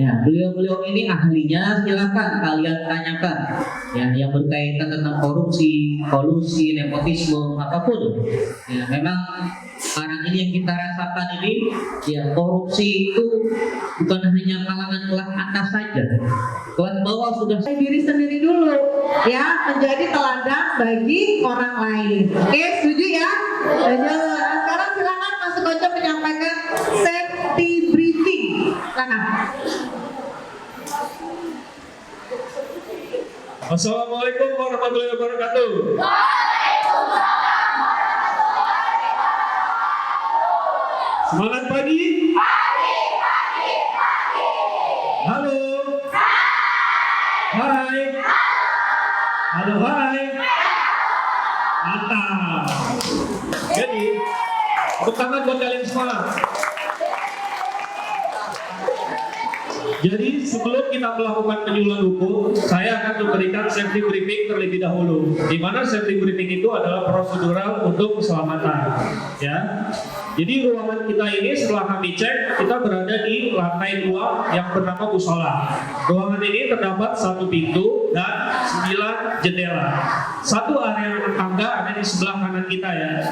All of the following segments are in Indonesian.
Ya, beliau-beliau ini ahlinya, silakan kalian tanyakan. Ya, yang berkaitan tentang korupsi, kolusi, nepotisme, apapun. Ya, memang sekarang ini yang kita rasakan ini, ya korupsi itu bukan hanya kalangan kelas atas saja. Kelas bawah sudah diri sendiri dulu, ya, menjadi teladan bagi orang lain. Oke, setuju ya? Setuju. Sekarang silakan Mas Koco menyampaikan safety briefing. Silakan. Assalamualaikum warahmatullahi wabarakatuh. Semangat pagi. Halo. Hai. Halo, hai. Mantap. Jadi, tepuk tangan buat kalian semua. Jadi sebelum kita melakukan penyuluhan hukum, saya akan memberikan safety briefing terlebih dahulu. Di mana safety briefing itu adalah prosedural untuk keselamatan, ya. Jadi ruangan kita ini setelah kami cek, kita berada di lantai 2 yang bernama musola. Ruangan ini terdapat 1 pintu dan 9 jendela. 1 area rumah tangga ada di sebelah kanan kita, ya.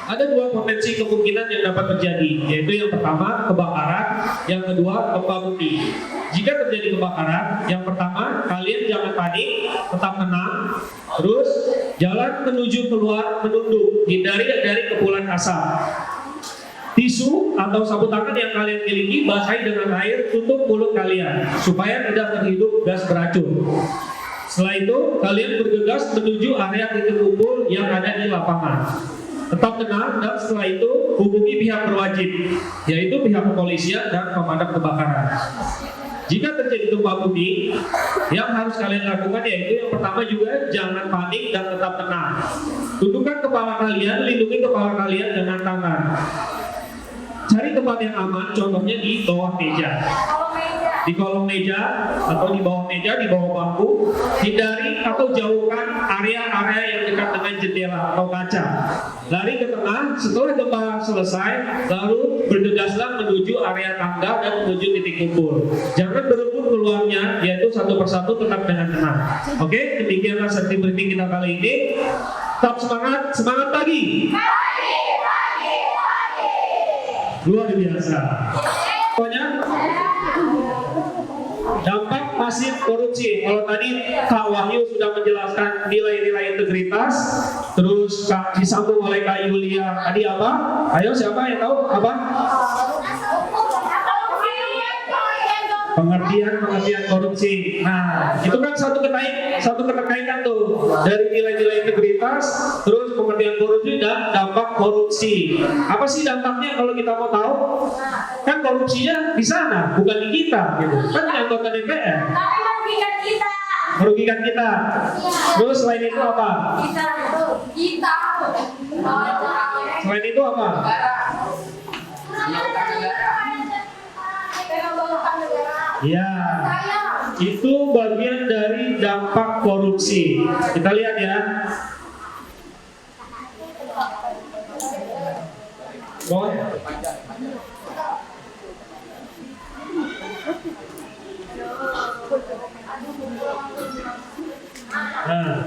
Ada 2 potensi kemungkinan yang dapat terjadi, yaitu yang pertama kebakaran, yang kedua gempa bumi. Jika terjadi kebakaran, yang pertama kalian jangan panik, tetap tenang, terus jalan menuju keluar menunduk, hindari dari kepulan asap. Tisu atau sabun tangan yang kalian miliki basahi dengan air, tutup mulut kalian supaya tidak terhirup gas beracun. Setelah itu kalian bergegas menuju area titik kumpul yang ada di lapangan. Tetap tenang dan setelah itu hubungi pihak berwajib, yaitu pihak kepolisian dan pemadam kebakaran. Jika terjadi gempa bumi, yang harus kalian lakukan yaitu yang pertama juga jangan panik dan tetap tenang. Tundukkan kepala kalian, lindungi kepala kalian dengan tangan. Cari tempat yang aman, contohnya di bawah meja, di kolong meja atau di bawah meja, di bawah bangku. Hindari atau jauhkan area-area yang dekat dengan jendela atau kaca. Lari ke tengah, setelah gempa selesai, lalu bergegaslah menuju area tangga dan menuju titik kumpul. Jangan berebut keluarnya, yaitu satu persatu, tetap dengan tenang. Oke, demikianlah safety briefing kita kali ini. Tetap semangat, semangat pagi. Luar biasa. Pokoknya dampak masif korupsi. Kalau tadi Kak Wahyu sudah menjelaskan nilai-nilai integritas, terus disambung oleh Kak Yulia tadi apa? Ayo siapa yang tahu apa? Pengertian korupsi. Nah, itu kan satu keterkaitan tuh dari nilai-nilai integritas, terus pengertian korupsi dan dampak korupsi. Apa sih dampaknya kalau kita mau tahu? Kan korupsinya di sana, bukan di kita, gitu. Kan di anggota DPR. Tapi merugikan kita. Merugikan kita. Terus selain itu apa? Kita. Selain itu apa? Ya, itu bagian dari dampak korupsi. Kita lihat ya. Nah,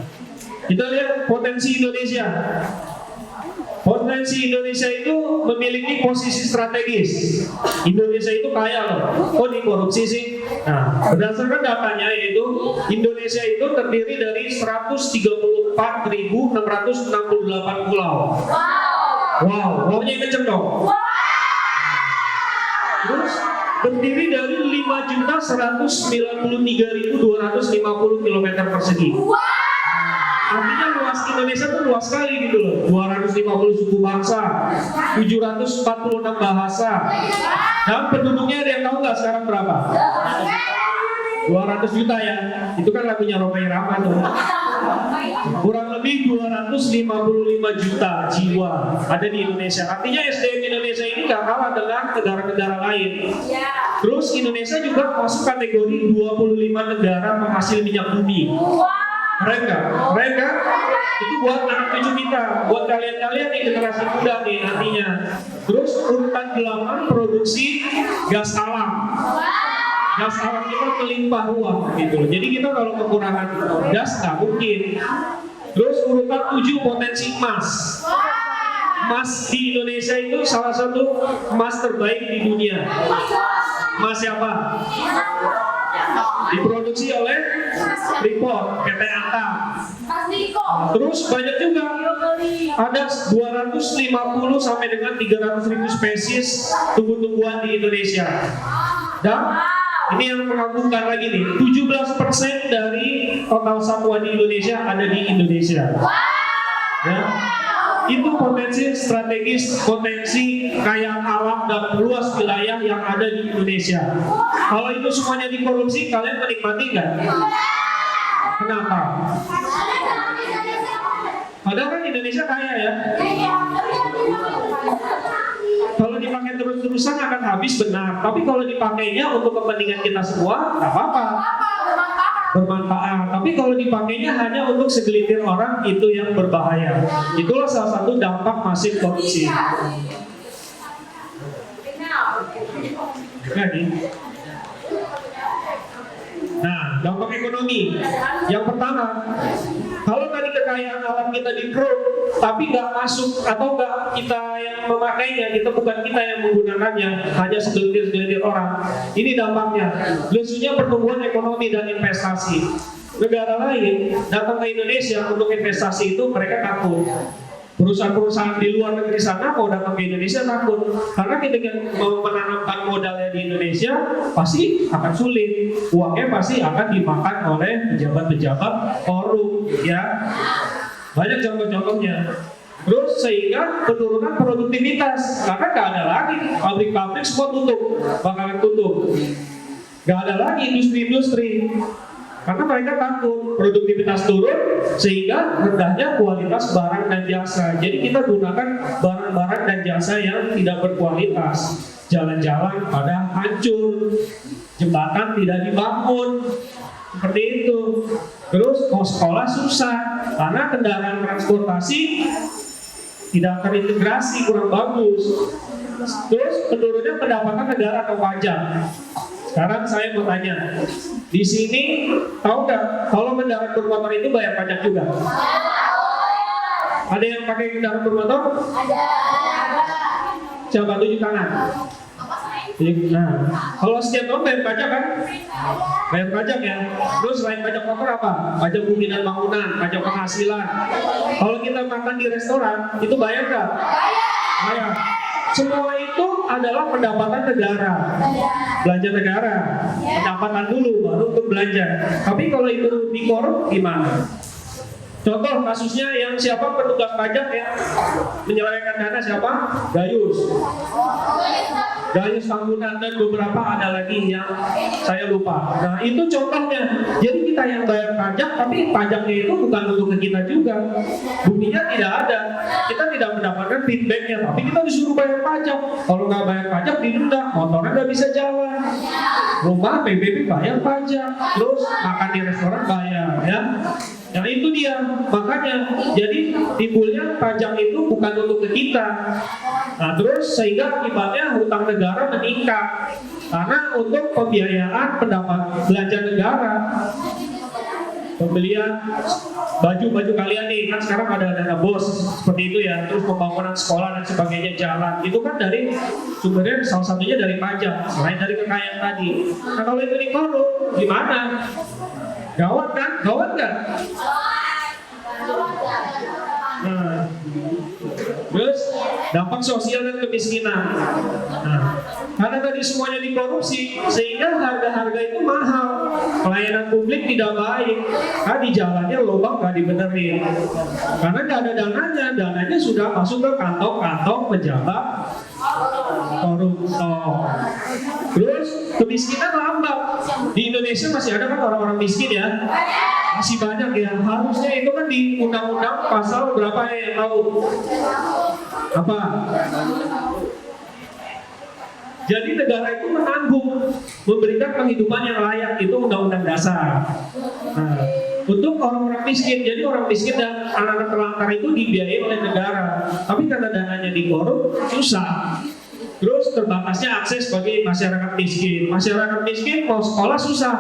kita lihat potensi Indonesia. Potensi Indonesia itu memiliki posisi strategis. Indonesia itu kaya loh. Kok dikorupsi sih? Nah, berdasarkan datanya yaitu Indonesia itu terdiri dari 134.668 pulau. Wow, wownya kenceng dong. Terus terdiri dari 5.193.250 km persegi. Artinya luas Indonesia tuh luas sekali gitu loh. 250 suku bangsa, 746 bahasa. Dan penduduknya ada yang tahu nggak sekarang berapa? 200 juta ya. Itu kan lagunya Roma Irama tuh. Kurang lebih 255 juta jiwa ada di Indonesia. Artinya SDM Indonesia ini gak kalah dengan negara-negara lain. Terus Indonesia juga masuk kategori 25 negara penghasil minyak bumi. Mereka itu buat anak cucu kita, buat kalian-kalian nih generasi muda nih nantinya. Terus urutan 8 produksi gas alam. gas alam kita melimpah ruah gitu. Jadi kita kalau kekurangan gas nggak mungkin. Terus urutan 7 potensi emas. Emas di Indonesia itu salah satu emas terbaik di dunia. Emas siapa? Diproduksi oleh Freeport, PT Antam. Terus banyak juga, ada 250 sampai dengan 300 ribu spesies tumbuh-tumbuhan di Indonesia. Dan ini yang mengagumkan lagi nih, 17% dari total satwa di Indonesia ada di Indonesia. Ya. Itu potensi strategis, potensi kekayaan alam dan luas wilayah yang ada di Indonesia. Kalau itu semuanya dikorupsi, kalian menikmati nggak? Kenapa? Padahal kan Indonesia kaya ya. Kalau dipakai terus-terusan akan habis, benar. Tapi kalau dipakainya untuk kepentingan kita semua, nggak apa-apa. Bermanfaat. Tapi kalau dipakainya hanya untuk segelintir orang, itu yang berbahaya. Itulah salah satu dampak masif korupsi. Lagi. Nah, dampak ekonomi. Yang pertama, kalau tadi kekayaan alam kita dikeruk, tapi nggak masuk atau nggak kita yang memakainya, bukan kita yang menggunakannya, hanya segelintir orang. Ini dampaknya. Lesunya pertumbuhan ekonomi dan investasi. Negara lain datang ke Indonesia untuk investasi itu mereka takut. Perusahaan-perusahaan di luar negeri sana mau datang ke Indonesia takut, karena ketika mau menanamkan modalnya di Indonesia pasti akan sulit, uangnya pasti akan dimakan oleh pejabat-pejabat korup, ya. Banyak contoh-contohnya. Terus sehingga penurunan produktivitas, karena nggak ada lagi pabrik-pabrik semua bakalan tutup, nggak ada lagi industri-industri. Karena mereka takut produktivitas turun sehingga rendahnya kualitas barang dan jasa. Jadi kita gunakan barang-barang dan jasa yang tidak berkualitas. Jalan-jalan pada hancur, jembatan tidak dibangun, seperti itu. Terus mau sekolah susah karena kendaraan transportasi tidak terintegrasi, kurang bagus. Terus menurunnya pendapatan negara atau pajak. Sekarang saya mau tanya, di sini tahu nggak kalau kendaraan bermotor itu bayar pajak juga? Ada yang pakai kendaraan bermotor? Ada. Coba tunjuk tangan. Nah, kalau setiap tahun bayar pajak kan? Bayar pajak ya. Terus selain pajak motor apa? Pajak bumi dan bangunan, pajak penghasilan. Kalau kita makan di restoran, itu bayar nggak? Bayar. Semua itu adalah pendapatan negara, belanja negara, pendapatan dulu baru untuk belanja. Tapi kalau itu dikorup gimana? Contoh kasusnya yang siapa petugas pajak yang menyelewengkan dana siapa? Gayus Tambunan dan beberapa ada lagi yang saya lupa. Nah itu contohnya. Jadi kita yang bayar pajak, tapi pajaknya itu bukan untuk kita juga. Buktinya tidak ada. Kita tidak mendapatkan feedbacknya, tapi kita disuruh bayar pajak. Kalau nggak bayar pajak didenda, motornya nggak bisa jalan. Rumah PBB bayar pajak, terus makan di restoran bayar, ya. Nah itu dia, makanya jadi timbulnya pajak itu bukan untuk ke kita. Nah terus sehingga akibatnya hutang negara meningkat karena untuk pembiayaan pendapat belanja negara, pembelian baju kalian nih kan sekarang ada dana bos seperti itu ya, terus pembangunan sekolah dan sebagainya jalan, itu kan dari sumbernya salah satunya dari pajak selain dari kekayaan tadi. Nah kalau itu dikorup gimana? Gawat kan? Gawat nggak? Nah, terus dampak sosial dan kemiskinan. Nah, karena tadi semuanya dikorupsi, sehingga harga-harga itu mahal, pelayanan publik tidak baik, di jalannya lubang nggak dibenerin, karena nggak ada dananya sudah masuk ke kantong-kantong pejabat koruptor. Terus kemiskinan lambat. Di Indonesia masih ada kan orang-orang miskin ya? Masih banyak ya. Harusnya itu kan di undang-undang pasal berapa ya yang tahu? Apa? Jadi negara itu menanggung, memberikan penghidupan yang layak, itu undang-undang dasar. Nah, untuk orang-orang miskin, jadi orang miskin dan anak-anak terlantar itu dibiayai oleh negara. Tapi karena dananya dikorup, susah. Terus Terus terbatasnya akses bagi masyarakat miskin. Masyarakat miskin mau sekolah susah,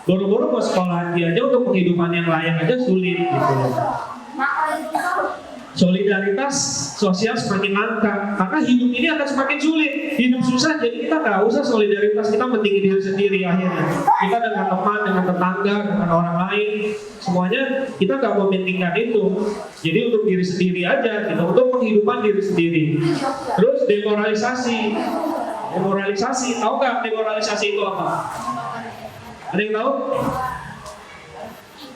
boro-boro mau sekolah dia aja untuk penghidupan yang layak aja sulit gitu. Solidaritas sosial semakin langka karena hidup ini akan semakin sulit. Hidup susah, jadi kita nggak usah solidaritas, kita pentingin diri sendiri akhirnya. Kita dengan teman, dengan tetangga, dengan orang lain, semuanya kita nggak mementingkan itu. Jadi untuk diri sendiri aja, gitu, untuk penghidupan diri sendiri. Terus demoralisasi, tahu nggak demoralisasi itu apa? Ada yang tahu?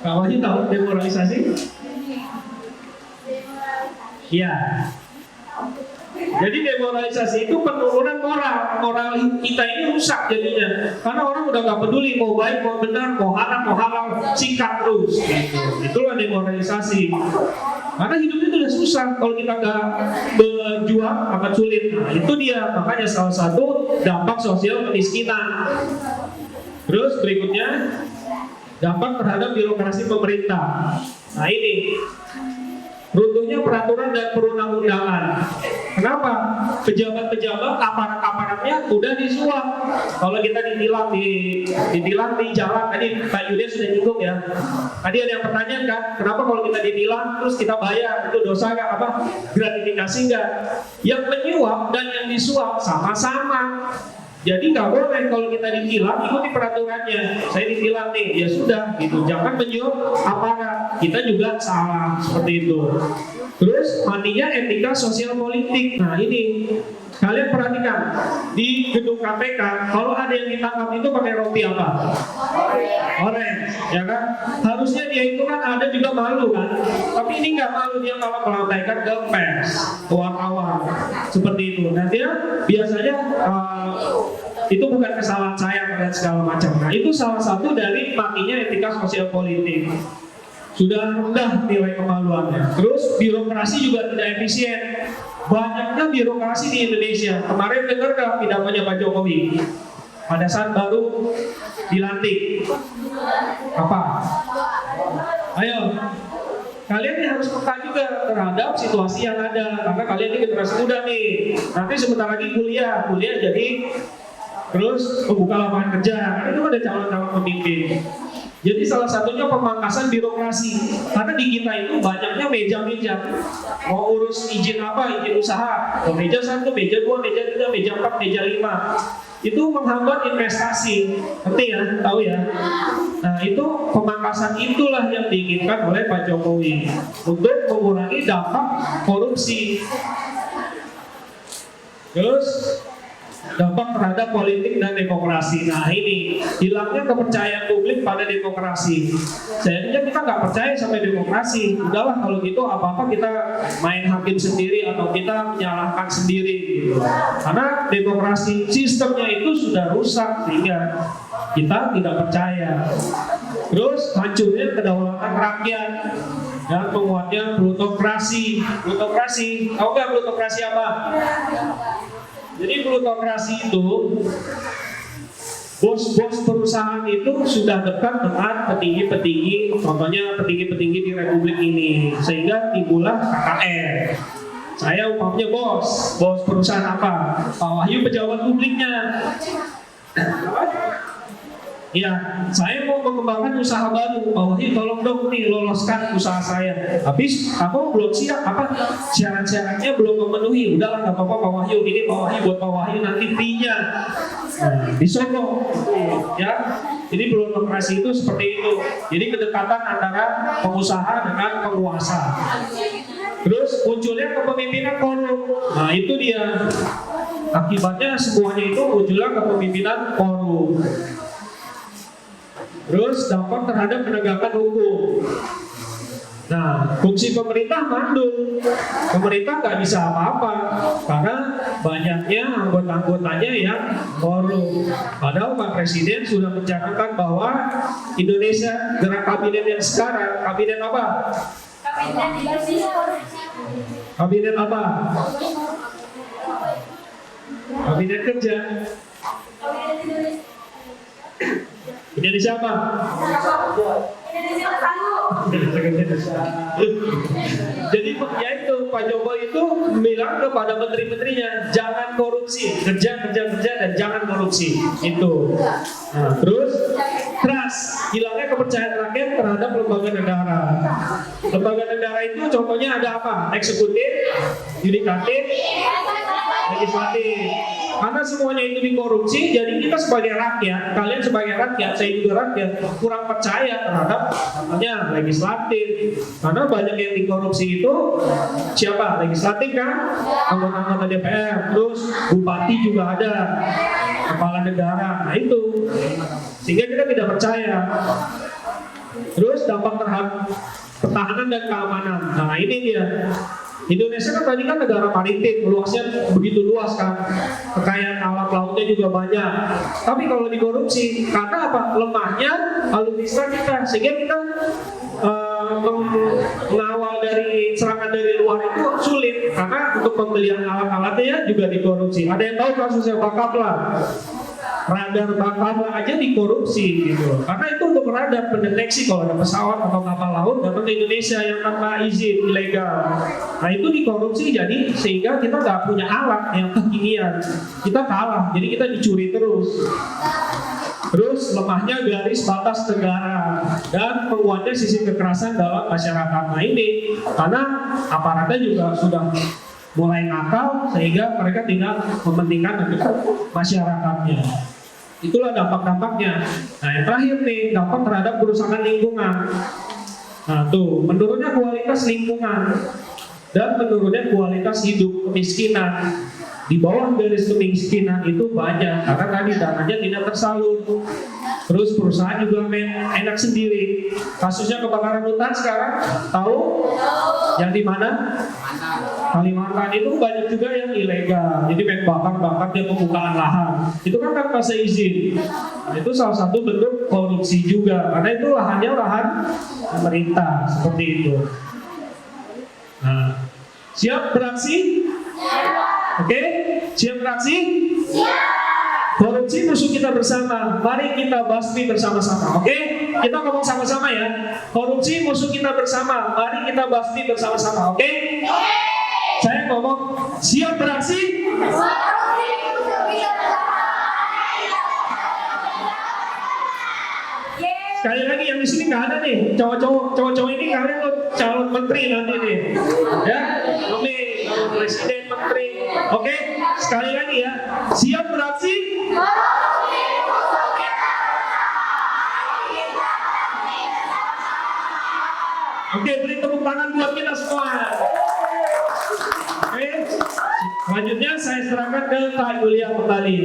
Kak Wahyu tahu demoralisasi? Iya. Jadi demoralisasi itu penurunan moral kita ini rusak jadinya. Karena orang udah nggak peduli mau baik mau benar mau halal sikat terus. Gitu. Itulah demoralisasi. Karena hidup itu udah susah kalau kita nggak berjuang akan sulit. Nah, itu dia makanya salah satu dampak sosial kemiskinan. Terus berikutnya dampak terhadap birokrasi pemerintah. Nah ini runtuhnya peraturan dan perundang-undangan. Kenapa? Pejabat-pejabat, aparat-aparatnya udah disuap. Kalau kita ditilang di jalan, tadi Pak Yuda sudah nyinggung ya. Tadi ada yang pertanyaan kan, kenapa kalau kita ditilang terus kita bayar, itu dosa nggak? Apa? Gratifikasi nggak? Yang menyuap dan yang disuap sama-sama. Jadi nggak boleh kalau kita ditilang ikuti peraturannya. Saya ditilang nih, ya sudah gitu. Jangan menyuap aparat. Kita juga salah seperti itu. Terus matinya etika sosial politik. Nah ini kalian perhatikan di gedung KPK kalau ada yang ditangkap itu pakai rompi apa? Orange, ya kan? Harusnya dia itu kan ada juga malu kan? Tapi ini nggak malu, dia malah melambaikan ke pers, ke wartawan seperti itu. Nah dia biasanya itu bukan kesalahan saya dan segala macam. Nah itu salah satu dari matinya etika sosial politik. Sudah rendah nilai kemaluannya. Terus birokrasi juga tidak efisien. Banyaknya birokrasi di Indonesia. Kemarin dengar nggak pidatonya Pak Jokowi pada saat baru dilantik? Apa? Ayo, kalian ini harus peka juga terhadap situasi yang ada. Karena kalian ini generasi muda nih. Nanti sebentar lagi kuliah jadi terus membuka lapangan kerja. Karena itu ada calon-calon pemimpin. Jadi salah satunya pemangkasan birokrasi. Karena di kita itu banyaknya meja-meja. Mau urus izin apa, izin usaha. Meja 1, meja 2, meja 3, meja 4, meja 5. Itu menghambat investasi. Ngerti ya? Tahu ya? Nah itu pemangkasan itulah yang diinginkan oleh Pak Jokowi. Untuk mengurangi dampak korupsi. Terus dampak terhadap politik dan demokrasi. Nah ini hilangnya kepercayaan publik pada demokrasi. Sayangnya kita nggak percaya sama demokrasi. Udahlah kalau gitu apa-apa kita main hakim sendiri atau kita menyalahkan sendiri gitu. Karena demokrasi sistemnya itu sudah rusak sehingga kita tidak percaya. Terus hancurnya kedaulatan rakyat dan menguatnya plutokrasi. Tahu nggak plutokrasi apa? Jadi plutokrasi itu bos-bos perusahaan itu sudah dekat dengan petinggi-petinggi, contohnya petinggi-petinggi di Republik ini, sehingga timbullah KKR. Saya umpamanya bos perusahaan apa? Pak Wahyu pejabat publiknya. Ya, saya mau mengembangkan usaha baru. Pak Wahyu tolong dong nih loloskan usaha saya. Habis kamu belum siap syarat-syaratnya belum memenuhi. Udahlah nggak apa-apa Pak Wahyu, ini Pak Wahyu buat Pak Wahyu nanti fee-nya. Disogok, ya. Jadi plutokrasi itu seperti itu. Jadi kedekatan antara pengusaha dengan penguasa. Terus munculnya kepemimpinan korup. Nah itu dia. Akibatnya semuanya itu munculnya kepemimpinan korup. Terus dampak terhadap penegakan hukum. Nah, fungsi pemerintah mandul. Pemerintah nggak bisa apa-apa karena banyaknya anggota-anggotanya yang korup. Padahal Pak Presiden sudah mencatatkan bahwa Indonesia gerak kabinet yang sekarang, kabinet apa? Kabinet apa? Kabinet kerja. Indonesia apa? Jadi ya itu Pak Jokowi itu bilang kepada menteri-menterinya jangan korupsi, kerja dan jangan korupsi itu. Nah, terus trust, hilangnya kepercayaan rakyat terhadap lembaga negara. Lembaga negara itu contohnya ada apa? Eksekutif, yudikatif, legislatif. Karena semuanya itu dikorupsi, jadi kita sebagai rakyat, kalian sebagai rakyat, saya juga rakyat, kurang percaya terhadap namanya legislatif. Karena banyak yang dikorupsi itu siapa? Legislatif kan? Anggota-anggota DPR, terus bupati juga ada, kepala negara. Nah itu, sehingga kita tidak percaya. Terus dampak terhadap pertahanan dan keamanan. Nah ini dia. Indonesia kan tadi kan negara maritim, luasnya begitu luas kan, kekayaan alam lautnya juga banyak. Tapi kalau dikorupsi, karena apa? Lemahnya alutsista kita, sehingga kita mengawal dari serangan dari luar itu sulit, karena untuk pembelian alat-alatnya juga dikorupsi. Ada yang tahu kasusnya Bakapla? Radar Bakapla aja dikorupsi gitu. Karena itu untuk radar pendeteksi kalau ada pesawat atau kapal laut datang ke Indonesia yang tanpa izin ilegal. Nah itu dikorupsi, jadi sehingga kita nggak punya alat yang kekinian. Kita kalah, jadi kita dicuri terus. Terus lemahnya garis batas negara dan penguatnya sisi kekerasan dalam masyarakat. Nah ini karena aparatnya juga sudah mulai nakal sehingga mereka tidak mementingkan masyarakatnya. Itulah dampak-dampaknya. Nah yang terakhir nih, dampak terhadap kerusakan lingkungan. Nah tuh, menurunnya kualitas lingkungan dan menurunnya kualitas hidup, kemiskinan. Di bawah garis kemiskinan itu banyak, karena tadi dananya tidak tersalur. Terus perusahaan juga enak sendiri. Kasusnya kebakaran hutan sekarang, tahu? Yang di mana? Kalimantan itu banyak juga yang ilegal. Jadi main bakar dia pembukaan lahan. Itu kan tanpa seizin. Nah, itu salah satu bentuk korupsi juga. Karena itu lahannya lahan pemerintah seperti itu. Nah, siap beraksi? Oke, siap beraksi? Korupsi musuh kita bersama. Mari kita basmi bersama-sama. Oke, kita ngomong sama-sama ya. Korupsi musuh kita bersama. Mari kita basmi bersama-sama. Oke? Saya ngomong siap beraksi. Sekali lagi yang di sini nggak ada nih cowok-cowok ini kalian calon menteri nanti nih, ya, nomi calon presiden menteri. Oke, sekali lagi ya, siap beraksi. Oke, beri tepuk tangan buat kita semua. Oke, selanjutnya saya serahkan ke Kak Yulia kembali.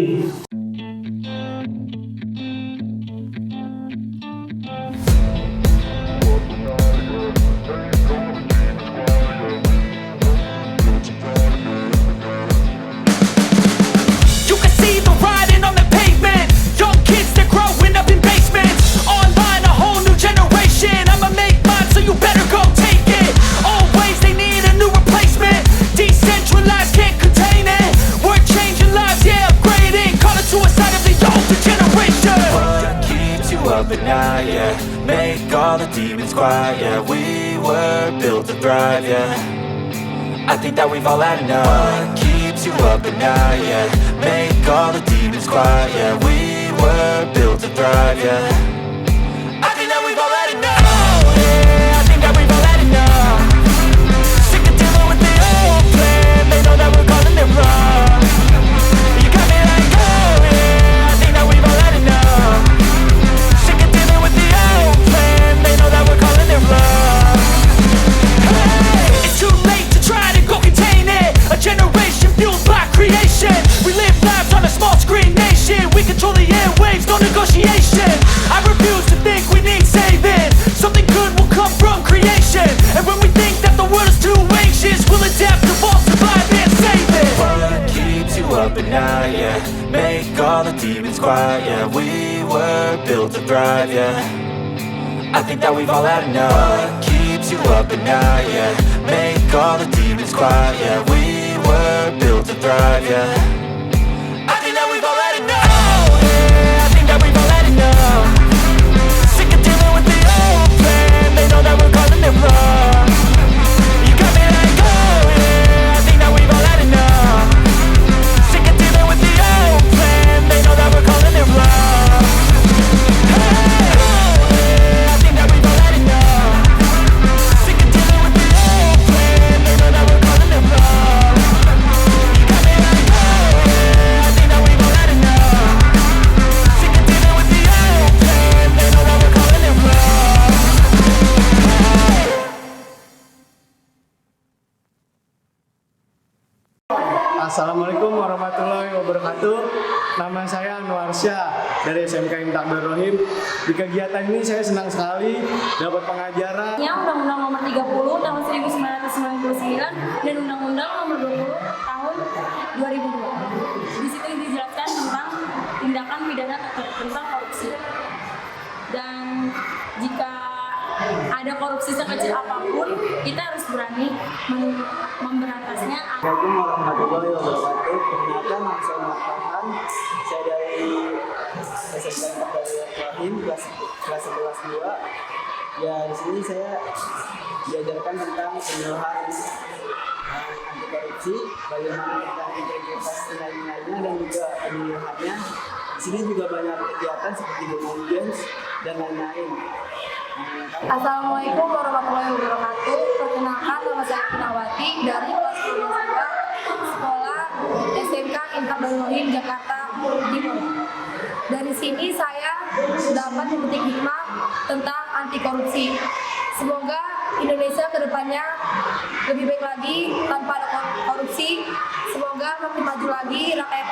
Up at night, yeah. Make all the demons quiet, yeah. We were built to thrive, yeah. I think that we've all had enough. What keeps you up at night, yeah. Make all the demons quiet, yeah. We were built to thrive, yeah. I think that we've all had enough. Yeah, I think that we've all had enough. Sick of dealing with the old plan. They know that we're calling it wrong. You got me like, oh yeah. I think that we've all had enough. It's too late to try to go contain it. A generation fueled by creation. We live lives on a small screen nation. We control the airwaves, no negotiation. I refuse to think we need saving. Something good will come from creation. And when we think that the world is too anxious, we'll adapt, evolve, survive and save it. What keeps you up at night, yeah. Make all the demons quiet, yeah. We were built to thrive, yeah. I think that we've all had enough. What keeps you up at night, yeah. Make all the demons quiet, yeah. We were built to thrive, yeah. I think that we've all had enough. Yeah, I think that we've all had enough. Sick of dealing with the old plan. They know that we're calling it wrong. You got me Assalamualaikum warahmatullahi wabarakatuh. Nama saya Anwar Syah dari SMK Imtak Darul Rahim. Di kegiatan ini saya senang sekali dapat pengajaran. Undang-Undang Nomor 30 Tahun 1999 dan Undang-Undang Nomor 20 Tahun 2002. Di situ dijelaskan tentang tindakan pidana tentang korupsi. Dan jika ada korupsi sekecil apapun, kita harus berani memberantasnya. Assalamualaikum warahmatullahi wabarakatuh. Perkenalkan, nama saya Muhammad Farhan. Saya dari SMK Imtak Darul Rahim kelas 11 2. Ya, di sini saya diajarkan tentang penyuluhan anti korupsi, bagaimana tentang integritas nilai-nilainya dan juga penyuluhannya. Di sini juga banyak kegiatan seperti Demon Games dan lain-lain. Assalamualaikum warahmatullahi wabarakatuh. Perkenalkan, nama saya Pinawati dari kelas 12 sekolah SMK Imtak Darul Rahim Jakarta Timur. Dari sini saya dapat memetik hikmah tentang anti korupsi. Semoga Indonesia kedepannya lebih baik lagi tanpa ada korupsi. Semoga makin maju lagi rakyat